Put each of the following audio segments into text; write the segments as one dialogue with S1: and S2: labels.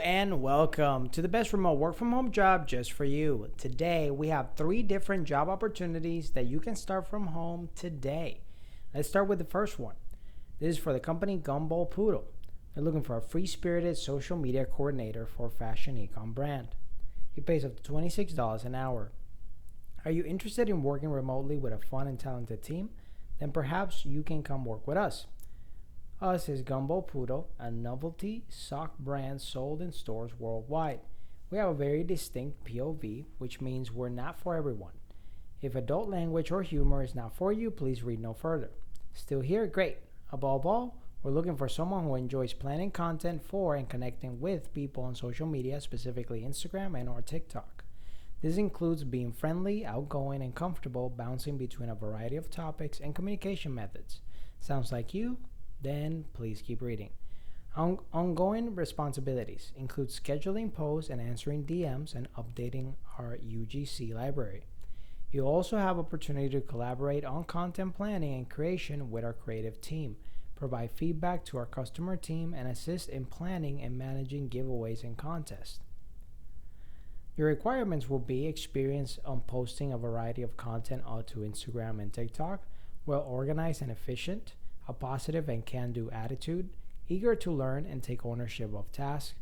S1: and welcome to the best remote work from home job just for you. Today we have 3 different job opportunities that you can start from home today. Let's start with the first one. This is for the company Gumball Poodle. They're looking for a free-spirited social media coordinator for a fashion ecom brand. It pays up to $26 an hour. Are you interested in working remotely with a fun and talented team? Then perhaps you can come work with us. Us is Gumball Poodle, a novelty sock brand sold in stores worldwide. We have a very distinct POV, which means we're not for everyone. If adult language or humor is not for you, please read no further. Still here? Great. Above all, we're looking for someone who enjoys planning content for and connecting with people on social media, specifically Instagram and or TikTok. This includes being friendly, outgoing, and comfortable bouncing between a variety of topics and communication methods. Sounds like you? Then please keep reading. Ongoing responsibilities include scheduling posts and answering DMs and updating our UGC library. You'll also have opportunity to collaborate on content planning and creation with our creative team, provide feedback to our customer team, and assist in planning and managing giveaways and contests. Your requirements will be experience on posting a variety of content onto Instagram and TikTok, well organized and efficient, a positive and can-do attitude, eager to learn and take ownership of tasks,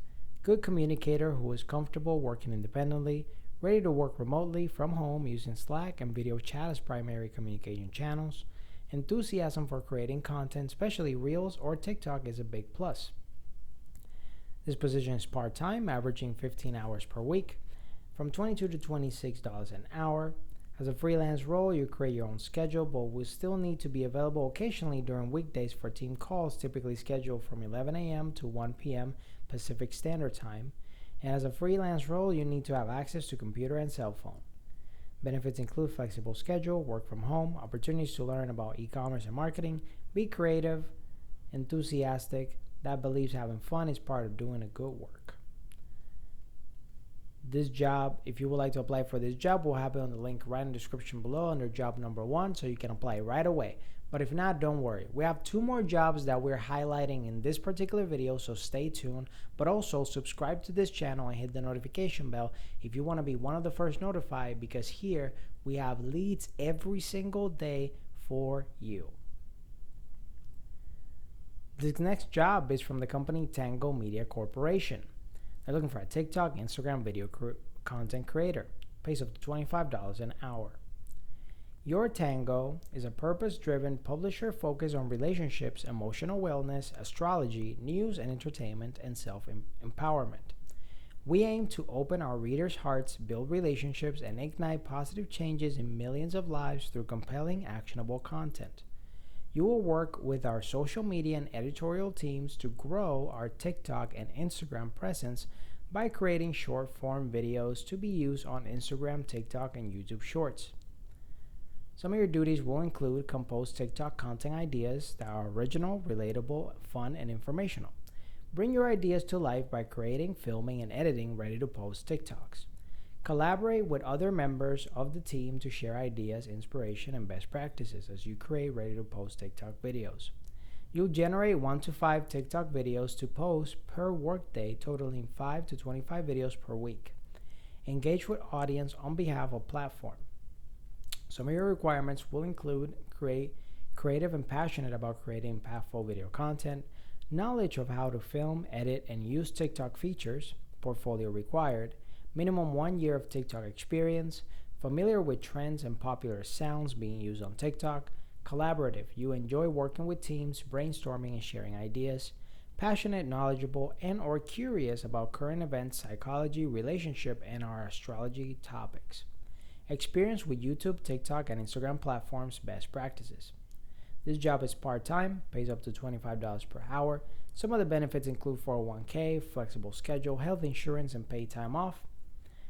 S1: good communicator who is comfortable working independently, ready to work remotely from home using Slack and video chat as primary communication channels, enthusiasm for creating content, especially Reels or TikTok, is a big plus. This position is part-time, averaging 15 hours per week, from $22 to $26 an hour. As a freelance role, you create your own schedule, but will still need to be available occasionally during weekdays for team calls, typically scheduled from 11 a.m. to 1 p.m. Pacific Standard Time. And as a freelance role, you need to have access to computer and cell phone. Benefits include flexible schedule, work from home, opportunities to learn about e-commerce and marketing, be creative, enthusiastic, that believes having fun is part of doing a good work. This job, if you would like to apply for this job, will happen on the link right in the description below under job number 1, so you can apply right away. But if not, don't worry. We have 2 more jobs that we're highlighting in this particular video, so stay tuned. But also subscribe to this channel and hit the notification bell if you want to be one of the first notified, because here we have leads every single day for you. This next job is from the company Tango Media Corporation. They're looking for a TikTok, Instagram video content creator. Pays up to $25 an hour. Your Tango is a purpose-driven publisher focused on relationships, emotional wellness, astrology, news and entertainment, and self-empowerment. We aim to open our readers' hearts, build relationships, and ignite positive changes in millions of lives through compelling, actionable content. You will work with our social media and editorial teams to grow our TikTok and Instagram presence by creating short-form videos to be used on Instagram, TikTok, and YouTube Shorts. Some of your duties will include compose TikTok content ideas that are original, relatable, fun, and informational. Bring your ideas to life by creating, filming, and editing ready-to-post TikToks. Collaborate with other members of the team to share ideas, inspiration, and best practices as you create ready-to-post TikTok videos. You'll generate 1 to 5 TikTok videos to post per workday, totaling 5 to 25 videos per week. Engage with audience on behalf of platform. Some of your requirements will include creative and passionate about creating impactful video content, knowledge of how to film, edit, and use TikTok features, portfolio required, minimum 1 year of TikTok experience, familiar with trends and popular sounds being used on TikTok, collaborative, you enjoy working with teams, brainstorming and sharing ideas, passionate, knowledgeable, and or curious about current events, psychology, relationship, and our astrology topics. Experience with YouTube, TikTok, and Instagram platforms, best practices. This job is part-time, pays up to $25 per hour. Some of the benefits include 401k, flexible schedule, health insurance, and paid time off.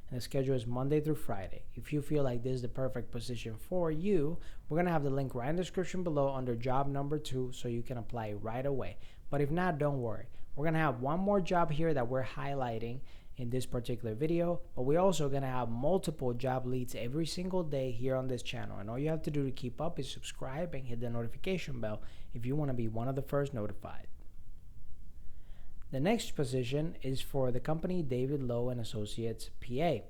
S1: And the schedule is Monday through Friday. If you feel like this is the perfect position for you, we're going to have the link right in the description below under job number 2 so you can apply right away. But if not, don't worry. We're going to have one more job here that we're highlighting in this particular video, but we're also going to have multiple job leads every single day here on this channel. And all you have to do to keep up is subscribe and hit the notification bell if you want to be one of the first notified. The next position is for the company David Lowe and Associates PA. They're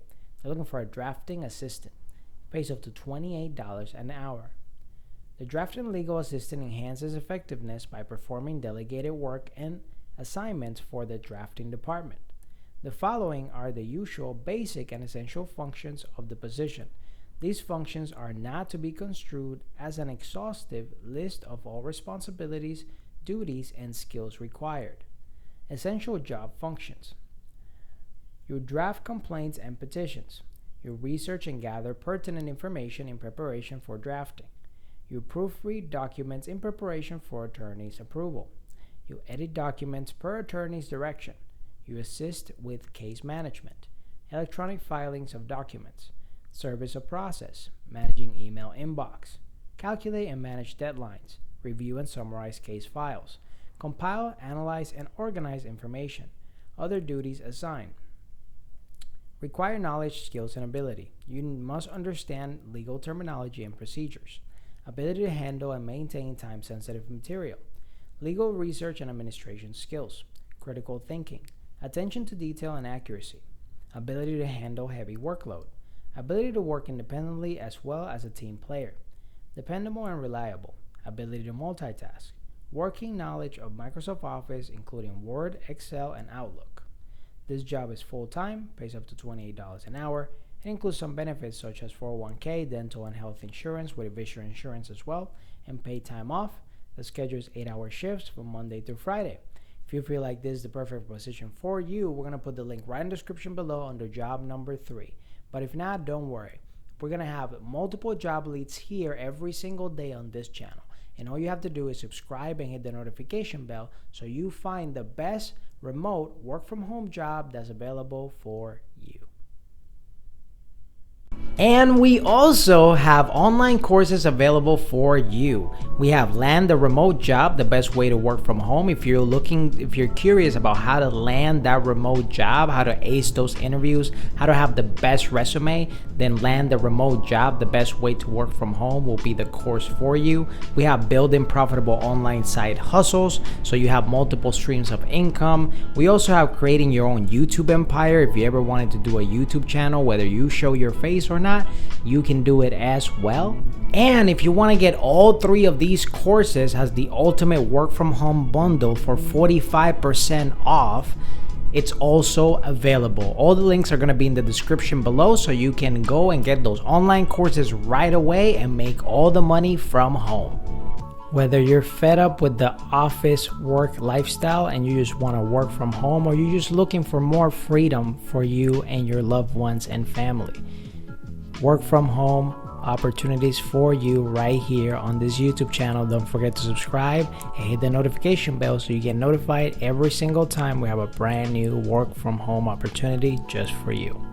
S1: looking for a drafting assistant. Pays up to $28 an hour. The drafting legal assistant enhances effectiveness by performing delegated work and assignments for the drafting department. The following are the usual basic and essential functions of the position. These functions are not to be construed as an exhaustive list of all responsibilities, duties, and skills required. Essential job functions. You draft complaints and petitions. You research and gather pertinent information in preparation for drafting. You proofread documents in preparation for attorney's approval. You edit documents per attorney's direction. You assist with case management, electronic filings of documents, service of process, managing email inbox, calculate and manage deadlines, review and summarize case files, compile, analyze, and organize information. Other duties assigned. Require knowledge, skills, and ability. You must understand legal terminology and procedures. Ability to handle and maintain time-sensitive material. Legal research and administration skills. Critical thinking. Attention to detail and accuracy. Ability to handle heavy workload. Ability to work independently as well as a team player. Dependable and reliable. Ability to multitask. Working knowledge of Microsoft Office, including Word, Excel, and Outlook. This job is full-time, pays up to $28 an hour, and includes some benefits such as 401k, dental and health insurance with vision insurance as well, and paid time off. The schedule is 8-hour shifts from Monday through Friday. If you feel like this is the perfect position for you, we're going to put the link right in the description below under job number 3. But if not, don't worry. We're going to have multiple job leads here every single day on this channel. And all you have to do is subscribe and hit the notification bell so you find the best remote work from home job that's available for you. And we also have online courses available for you. We have Land the Remote Job, the best way to work from home. If you're curious about how to land that remote job, how to ace those interviews, how to have the best resume, then Land the Remote Job, the best way to work from home, will be the course for you. We have Building Profitable Online Side Hustles, so you have multiple streams of income. We also have Creating Your Own YouTube Empire. If you ever wanted to do a YouTube channel, whether you show your face or not, you can do it as well. And if you want to get all 3 of these courses as the ultimate work from home bundle for 45% off, it's also available. All the links are going to be in the description below, so you can go and get those online courses right away and make all the money from home. Whether you're fed up with the office work lifestyle and you just want to work from home, or you're just looking for more freedom for you and your loved ones and family, work from home opportunities for you right here on this YouTube channel. Don't forget to subscribe and hit the notification bell so you get notified every single time we have a brand new work from home opportunity just for you.